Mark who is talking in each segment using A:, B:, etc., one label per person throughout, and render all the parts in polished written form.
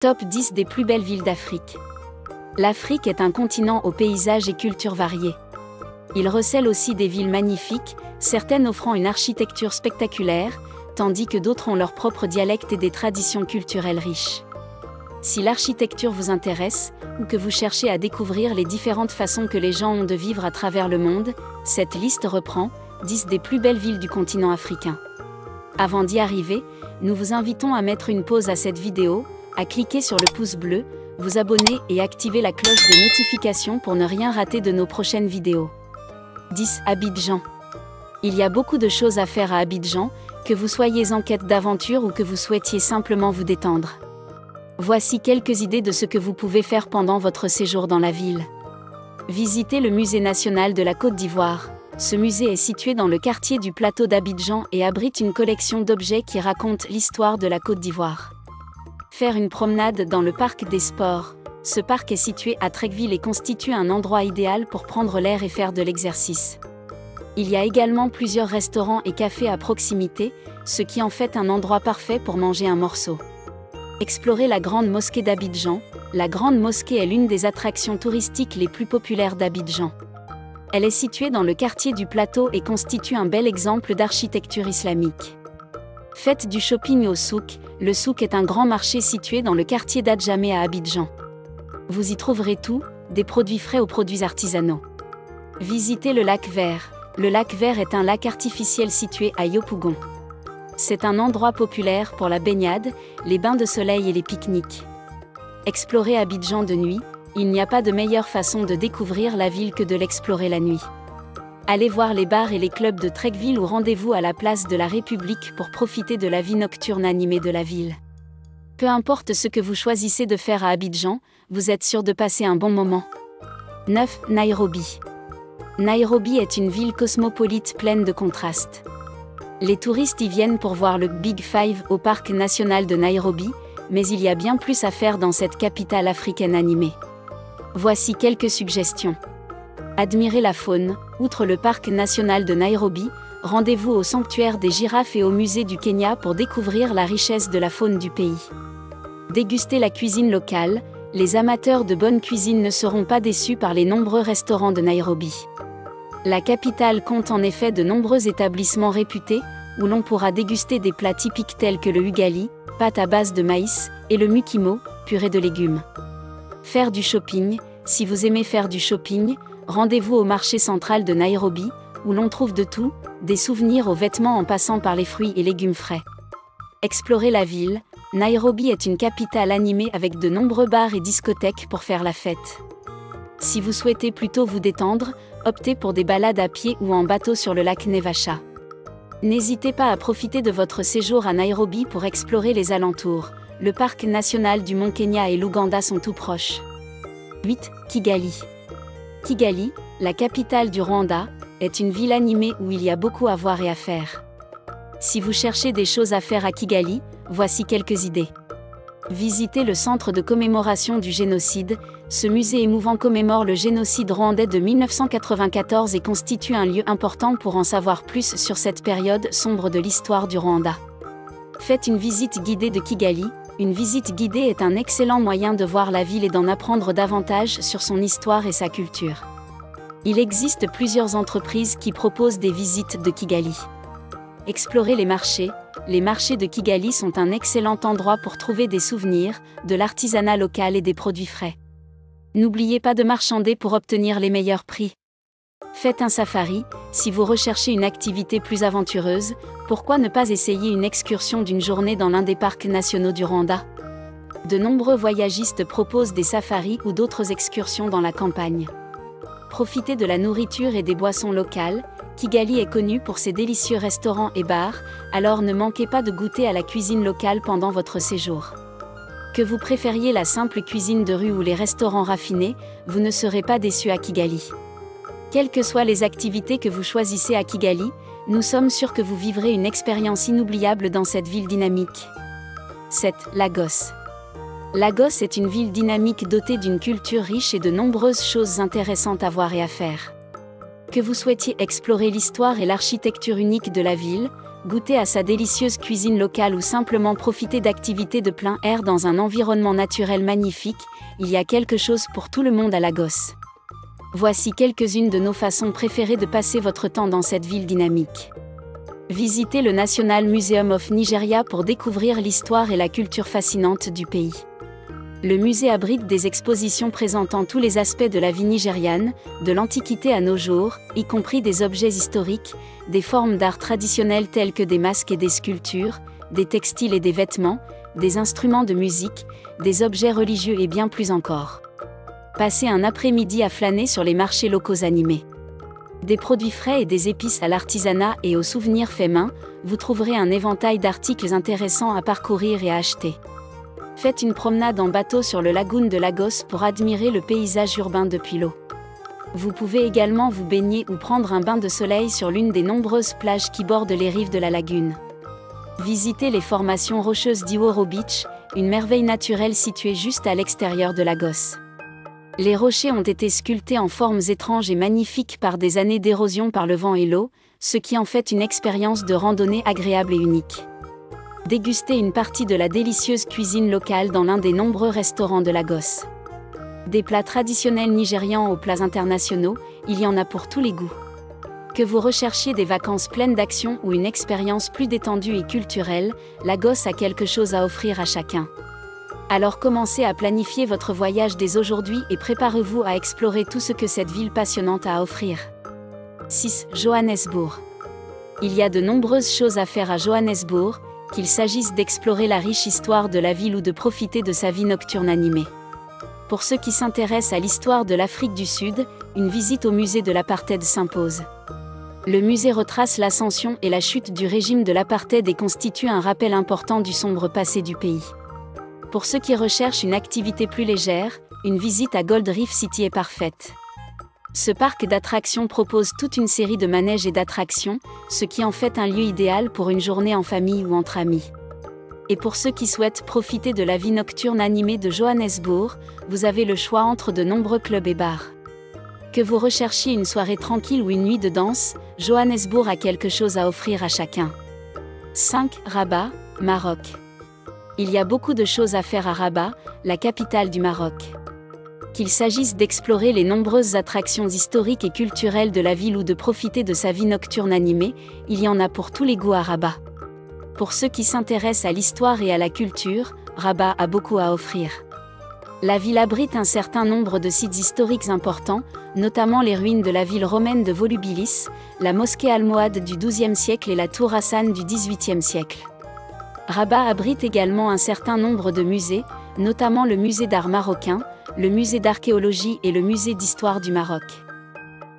A: Top 10 des plus belles villes d'Afrique. L'Afrique est un continent aux paysages et cultures variés. Il recèle aussi des villes magnifiques, certaines offrant une architecture spectaculaire, tandis que d'autres ont leur propre dialecte et des traditions culturelles riches. Si l'architecture vous intéresse, ou que vous cherchez à découvrir les différentes façons que les gens ont de vivre à travers le monde, cette liste reprend 10 des plus belles villes du continent africain. Avant d'y arriver, nous vous invitons à mettre une pause à cette vidéo, à cliquer sur le pouce bleu, vous abonner et activer la cloche de notification pour ne rien rater de nos prochaines vidéos. 10. Abidjan. Il y a beaucoup de choses à faire à Abidjan, que vous soyez en quête d'aventure ou que vous souhaitiez simplement vous détendre. Voici quelques idées de ce que vous pouvez faire pendant votre séjour dans la ville. Visitez le Musée national de la Côte d'Ivoire. Ce musée est situé dans le quartier du plateau d'Abidjan et abrite une collection d'objets qui racontent l'histoire de la Côte d'Ivoire. Faire une promenade dans le parc des sports. Ce parc est situé à Treichville et constitue un endroit idéal pour prendre l'air et faire de l'exercice. Il y a également plusieurs restaurants et cafés à proximité, ce qui en fait un endroit parfait pour manger un morceau. Explorer la Grande Mosquée d'Abidjan. La Grande Mosquée est l'une des attractions touristiques les plus populaires d'Abidjan. Elle est située dans le quartier du plateau et constitue un bel exemple d'architecture islamique. Faites du shopping au souk. Le souk est un grand marché situé dans le quartier d'Adjamé à Abidjan. Vous y trouverez tout, des produits frais aux produits artisanaux. Visitez le lac Vert. Le lac Vert est un lac artificiel situé à Yopougon. C'est un endroit populaire pour la baignade, les bains de soleil et les pique-niques. Explorer Abidjan de nuit. Il n'y a pas de meilleure façon de découvrir la ville que de l'explorer la nuit. Allez voir les bars et les clubs de Treichville ou rendez-vous à la place de la République pour profiter de la vie nocturne animée de la ville. Peu importe ce que vous choisissez de faire à Abidjan, vous êtes sûr de passer un bon moment. 9. Nairobi. Nairobi est une ville cosmopolite pleine de contrastes. Les touristes y viennent pour voir le Big Five au parc national de Nairobi, mais il y a bien plus à faire dans cette capitale africaine animée. Voici quelques suggestions. Admirez la faune. Outre le parc national de Nairobi, rendez-vous au sanctuaire des girafes et au musée du Kenya pour découvrir la richesse de la faune du pays. Dégustez la cuisine locale. Les amateurs de bonne cuisine ne seront pas déçus par les nombreux restaurants de Nairobi. La capitale compte en effet de nombreux établissements réputés, où l'on pourra déguster des plats typiques tels que le ugali, pâte à base de maïs, et le mukimo, purée de légumes. Faire du shopping. Si vous aimez faire du shopping, rendez-vous au marché central de Nairobi, où l'on trouve de tout, des souvenirs aux vêtements en passant par les fruits et légumes frais. Explorer la ville. Nairobi est une capitale animée avec de nombreux bars et discothèques pour faire la fête. Si vous souhaitez plutôt vous détendre, optez pour des balades à pied ou en bateau sur le lac Naivasha. N'hésitez pas à profiter de votre séjour à Nairobi pour explorer les alentours. Le parc national du Mont Kenya et l'Ouganda sont tout proches. 8. Kigali. Kigali, la capitale du Rwanda, est une ville animée où il y a beaucoup à voir et à faire. Si vous cherchez des choses à faire à Kigali, voici quelques idées. Visitez le centre de commémoration du génocide. Ce musée émouvant commémore le génocide rwandais de 1994 et constitue un lieu important pour en savoir plus sur cette période sombre de l'histoire du Rwanda. Faites une visite guidée de Kigali. Une visite guidée est un excellent moyen de voir la ville et d'en apprendre davantage sur son histoire et sa culture. Il existe plusieurs entreprises qui proposent des visites de Kigali. Explorez les marchés. Les marchés de Kigali sont un excellent endroit pour trouver des souvenirs, de l'artisanat local et des produits frais. N'oubliez pas de marchander pour obtenir les meilleurs prix. Faites un safari. Si vous recherchez une activité plus aventureuse, pourquoi ne pas essayer une excursion d'une journée dans l'un des parcs nationaux du Rwanda? De nombreux voyagistes proposent des safaris ou d'autres excursions dans la campagne. Profitez de la nourriture et des boissons locales. Kigali est connu pour ses délicieux restaurants et bars, alors ne manquez pas de goûter à la cuisine locale pendant votre séjour. Que vous préfériez la simple cuisine de rue ou les restaurants raffinés, vous ne serez pas déçus à Kigali. Quelles que soient les activités que vous choisissez à Kigali, nous sommes sûrs que vous vivrez une expérience inoubliable dans cette ville dynamique. 7. Lagos. Lagos est une ville dynamique dotée d'une culture riche et de nombreuses choses intéressantes à voir et à faire. Que vous souhaitiez explorer l'histoire et l'architecture unique de la ville, Goûter à sa délicieuse cuisine locale ou simplement profiter d'activités de plein air dans un environnement naturel magnifique, il y a quelque chose pour tout le monde à Lagos. Voici quelques-unes de nos façons préférées de passer votre temps dans cette ville dynamique. Visitez le National Museum of Nigeria pour découvrir l'histoire et la culture fascinante du pays. Le musée abrite des expositions présentant tous les aspects de la vie nigériane, de l'Antiquité à nos jours, y compris des objets historiques, des formes d'art traditionnelles telles que des masques et des sculptures, des textiles et des vêtements, des instruments de musique, des objets religieux et bien plus encore. Passez un après-midi à flâner sur les marchés locaux animés. Des produits frais et des épices à l'artisanat et aux souvenirs faits main, vous trouverez un éventail d'articles intéressants à parcourir et à acheter. Faites une promenade en bateau sur le lagoon de Lagos pour admirer le paysage urbain depuis l'eau. Vous pouvez également vous baigner ou prendre un bain de soleil sur l'une des nombreuses plages qui bordent les rives de la lagune. Visitez les formations rocheuses d'Iworo Beach, une merveille naturelle située juste à l'extérieur de Lagos. Les rochers ont été sculptés en formes étranges et magnifiques par des années d'érosion par le vent et l'eau, ce qui en fait une expérience de randonnée agréable et unique. Dégustez une partie de la délicieuse cuisine locale dans l'un des nombreux restaurants de Lagos. Des plats traditionnels nigérians aux plats internationaux, il y en a pour tous les goûts. Que vous recherchiez des vacances pleines d'action ou une expérience plus détendue et culturelle, Lagos a quelque chose à offrir à chacun. Alors commencez à planifier votre voyage dès aujourd'hui et préparez-vous à explorer tout ce que cette ville passionnante a à offrir. 6. Johannesburg. Il y a de nombreuses choses à faire à Johannesburg, qu'il s'agisse d'explorer la riche histoire de la ville ou de profiter de sa vie nocturne animée. Pour ceux qui s'intéressent à l'histoire de l'Afrique du Sud, une visite au musée de l'apartheid s'impose. Le musée retrace l'ascension et la chute du régime de l'apartheid et constitue un rappel important du sombre passé du pays. Pour ceux qui recherchent une activité plus légère, une visite à Gold Reef City est parfaite. Ce parc d'attractions propose toute une série de manèges et d'attractions, ce qui en fait un lieu idéal pour une journée en famille ou entre amis. Et pour ceux qui souhaitent profiter de la vie nocturne animée de Johannesburg, vous avez le choix entre de nombreux clubs et bars. Que vous recherchiez une soirée tranquille ou une nuit de danse, Johannesburg a quelque chose à offrir à chacun. 5. Rabat, Maroc. Il y a beaucoup de choses à faire à Rabat, la capitale du Maroc. Qu'il s'agisse d'explorer les nombreuses attractions historiques et culturelles de la ville ou de profiter de sa vie nocturne animée, il y en a pour tous les goûts à Rabat. Pour ceux qui s'intéressent à l'histoire et à la culture, Rabat a beaucoup à offrir. La ville abrite un certain nombre de sites historiques importants, notamment les ruines de la ville romaine de Volubilis, la mosquée almohade du XIIe siècle et la tour Hassan du XVIIIe siècle. Rabat abrite également un certain nombre de musées, notamment le musée d'art marocain, le musée d'archéologie et le musée d'histoire du Maroc.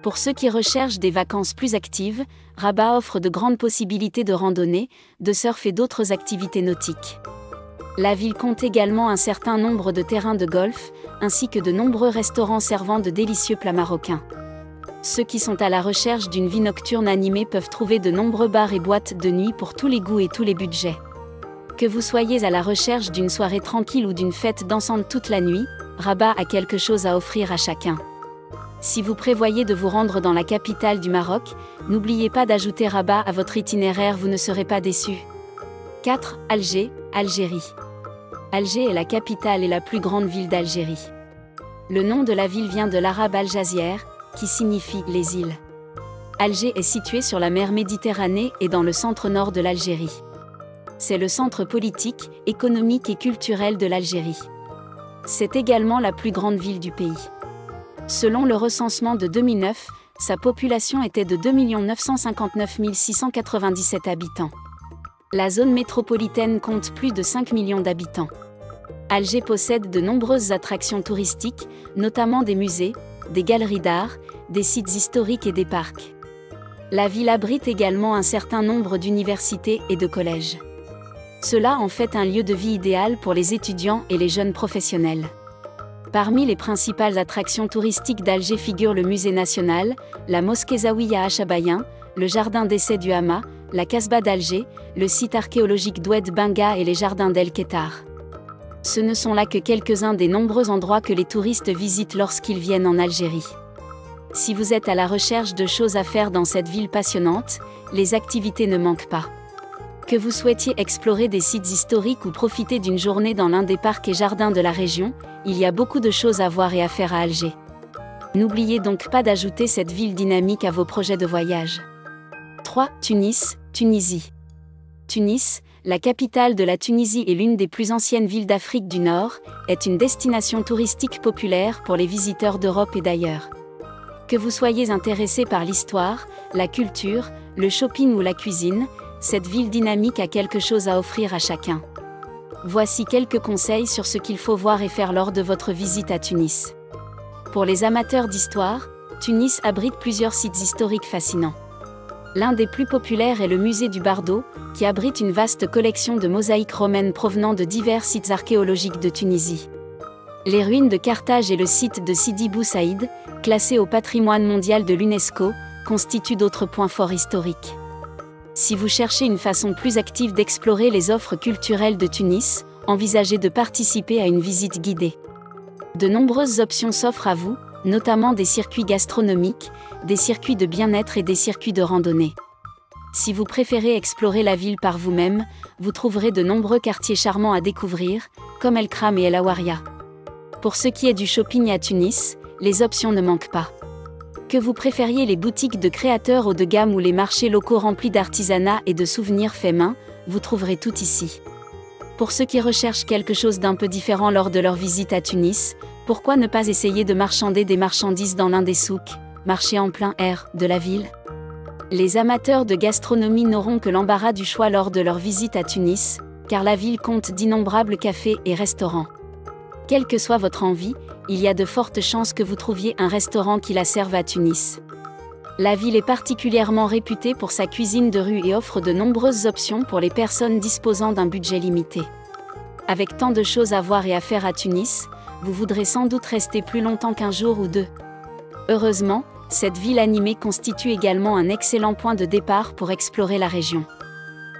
A: Pour ceux qui recherchent des vacances plus actives, Rabat offre de grandes possibilités de randonnée, de surf et d'autres activités nautiques. La ville compte également un certain nombre de terrains de golf, ainsi que de nombreux restaurants servant de délicieux plats marocains. Ceux qui sont à la recherche d'une vie nocturne animée peuvent trouver de nombreux bars et boîtes de nuit pour tous les goûts et tous les budgets. Que vous soyez à la recherche d'une soirée tranquille ou d'une fête dansante toute la nuit, Rabat a quelque chose à offrir à chacun. Si vous prévoyez de vous rendre dans la capitale du Maroc, n'oubliez pas d'ajouter Rabat à votre itinéraire, vous ne serez pas déçus. 4. Alger, Algérie. Alger est la capitale et la plus grande ville d'Algérie. Le nom de la ville vient de l'arabe Al-Jazir, qui signifie « les îles ». Alger est située sur la mer Méditerranée et dans le centre-nord de l'Algérie. C'est le centre politique, économique et culturel de l'Algérie. C'est également la plus grande ville du pays. Selon le recensement de 2009, sa population était de 2 959 697 habitants. La zone métropolitaine compte plus de 5 millions d'habitants. Alger possède de nombreuses attractions touristiques, notamment des musées, des galeries d'art, des sites historiques et des parcs. La ville abrite également un certain nombre d'universités et de collèges. Cela en fait un lieu de vie idéal pour les étudiants et les jeunes professionnels. Parmi les principales attractions touristiques d'Alger figurent le musée national, la mosquée Zawiya Achabayin, le jardin d'essai du Hama, la Casbah d'Alger, le site archéologique d'Oued Benga et les jardins d'El Kettar. Ce ne sont là que quelques-uns des nombreux endroits que les touristes visitent lorsqu'ils viennent en Algérie. Si vous êtes à la recherche de choses à faire dans cette ville passionnante, les activités ne manquent pas. Que vous souhaitiez explorer des sites historiques ou profiter d'une journée dans l'un des parcs et jardins de la région, il y a beaucoup de choses à voir et à faire à Alger. N'oubliez donc pas d'ajouter cette ville dynamique à vos projets de voyage. 3. Tunis, Tunisie. Tunis, la capitale de la Tunisie et l'une des plus anciennes villes d'Afrique du Nord, est une destination touristique populaire pour les visiteurs d'Europe et d'ailleurs. Que vous soyez intéressé par l'histoire, la culture, le shopping ou la cuisine, cette ville dynamique a quelque chose à offrir à chacun. Voici quelques conseils sur ce qu'il faut voir et faire lors de votre visite à Tunis. Pour les amateurs d'histoire, Tunis abrite plusieurs sites historiques fascinants. L'un des plus populaires est le musée du Bardo, qui abrite une vaste collection de mosaïques romaines provenant de divers sites archéologiques de Tunisie. Les ruines de Carthage et le site de Sidi Bou Saïd, classés au patrimoine mondial de l'UNESCO, constituent d'autres points forts historiques. Si vous cherchez une façon plus active d'explorer les offres culturelles de Tunis, envisagez de participer à une visite guidée. De nombreuses options s'offrent à vous, notamment des circuits gastronomiques, des circuits de bien-être et des circuits de randonnée. Si vous préférez explorer la ville par vous-même, vous trouverez de nombreux quartiers charmants à découvrir, comme El Kram et El Awaria. Pour ce qui est du shopping à Tunis, les options ne manquent pas. Que vous préfériez les boutiques de créateurs haut de gamme ou les marchés locaux remplis d'artisanat et de souvenirs faits main, vous trouverez tout ici. Pour ceux qui recherchent quelque chose d'un peu différent lors de leur visite à Tunis, pourquoi ne pas essayer de marchander des marchandises dans l'un des souks, marchés en plein air, de la ville? Les amateurs de gastronomie n'auront que l'embarras du choix lors de leur visite à Tunis, car la ville compte d'innombrables cafés et restaurants. Quelle que soit votre envie, il y a de fortes chances que vous trouviez un restaurant qui la serve à Tunis. La ville est particulièrement réputée pour sa cuisine de rue et offre de nombreuses options pour les personnes disposant d'un budget limité. Avec tant de choses à voir et à faire à Tunis, vous voudrez sans doute rester plus longtemps qu'un jour ou deux. Heureusement, cette ville animée constitue également un excellent point de départ pour explorer la région.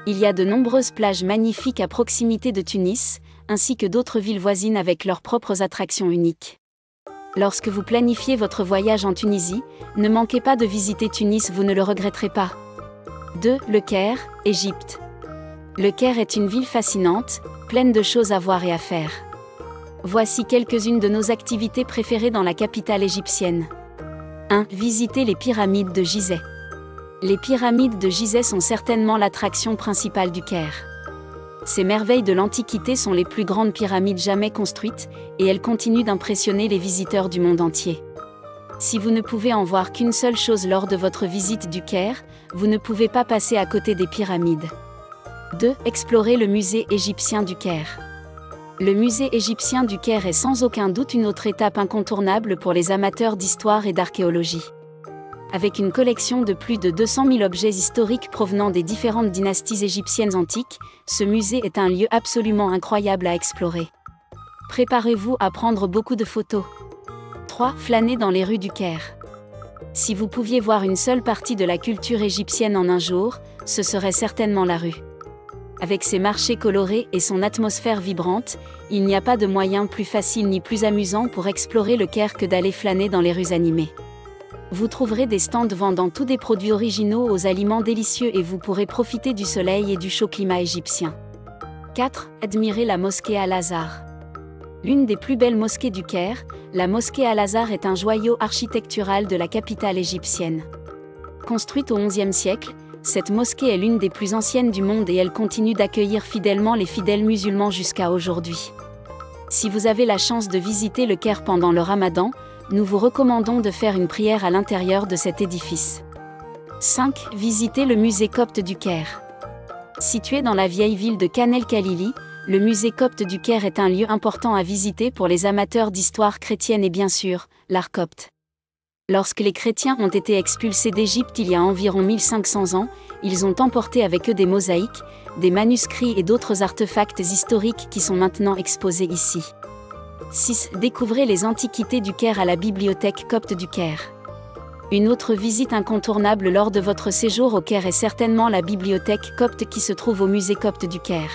A: Il y a de nombreuses plages magnifiques à proximité de Tunis, ainsi que d'autres villes voisines avec leurs propres attractions uniques. Lorsque vous planifiez votre voyage en Tunisie, ne manquez pas de visiter Tunis, vous ne le regretterez pas. 2. Le Caire, Égypte. Le Caire est une ville fascinante, pleine de choses à voir et à faire. Voici quelques-unes de nos activités préférées dans la capitale égyptienne. 1. Visiter les pyramides de Gizeh. Les pyramides de Gizeh sont certainement l'attraction principale du Caire. Ces merveilles de l'Antiquité sont les plus grandes pyramides jamais construites, et elles continuent d'impressionner les visiteurs du monde entier. Si vous ne pouvez en voir qu'une seule chose lors de votre visite du Caire, vous ne pouvez pas passer à côté des pyramides. 2. Explorer le musée égyptien du Caire. Le musée égyptien du Caire est sans aucun doute une autre étape incontournable pour les amateurs d'histoire et d'archéologie. Avec une collection de plus de 200 000 objets historiques provenant des différentes dynasties égyptiennes antiques, ce musée est un lieu absolument incroyable à explorer. Préparez-vous à prendre beaucoup de photos. 3. Flâner dans les rues du Caire. Si vous pouviez voir une seule partie de la culture égyptienne en un jour, ce serait certainement la rue. Avec ses marchés colorés et son atmosphère vibrante, il n'y a pas de moyen plus facile ni plus amusant pour explorer le Caire que d'aller flâner dans les rues animées. Vous trouverez des stands vendant tous des produits originaux aux aliments délicieux et vous pourrez profiter du soleil et du chaud climat égyptien. 4. Admirer la mosquée Al-Azhar. L'une des plus belles mosquées du Caire, la mosquée Al-Azhar est un joyau architectural de la capitale égyptienne. Construite au XIe siècle, cette mosquée est l'une des plus anciennes du monde et elle continue d'accueillir fidèlement les fidèles musulmans jusqu'à aujourd'hui. Si vous avez la chance de visiter le Caire pendant le Ramadan, nous vous recommandons de faire une prière à l'intérieur de cet édifice. 5. Visiter le musée copte du Caire. Situé dans la vieille ville de Khan el-Khalili, le musée copte du Caire est un lieu important à visiter pour les amateurs d'histoire chrétienne et bien sûr, l'art copte. Lorsque les chrétiens ont été expulsés d'Égypte il y a environ 1500 ans, ils ont emporté avec eux des mosaïques, des manuscrits et d'autres artefacts historiques qui sont maintenant exposés ici. 6. Découvrez les antiquités du Caire à la bibliothèque copte du Caire. Une autre visite incontournable lors de votre séjour au Caire est certainement la bibliothèque copte qui se trouve au musée copte du Caire.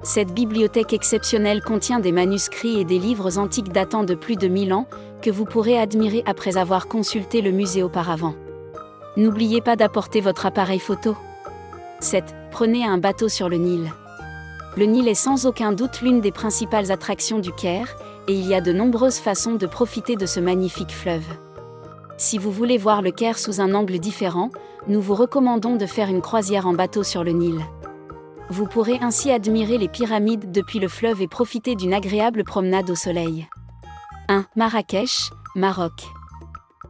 A: Cette bibliothèque exceptionnelle contient des manuscrits et des livres antiques datant de plus de 1000 ans, que vous pourrez admirer après avoir consulté le musée auparavant. N'oubliez pas d'apporter votre appareil photo. 7. Prenez un bateau sur le Nil. Le Nil est sans aucun doute l'une des principales attractions du Caire, et il y a de nombreuses façons de profiter de ce magnifique fleuve. Si vous voulez voir le Caire sous un angle différent, nous vous recommandons de faire une croisière en bateau sur le Nil. Vous pourrez ainsi admirer les pyramides depuis le fleuve et profiter d'une agréable promenade au soleil. 1. Marrakech, Maroc.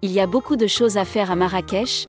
A: Il y a beaucoup de choses à faire à Marrakech,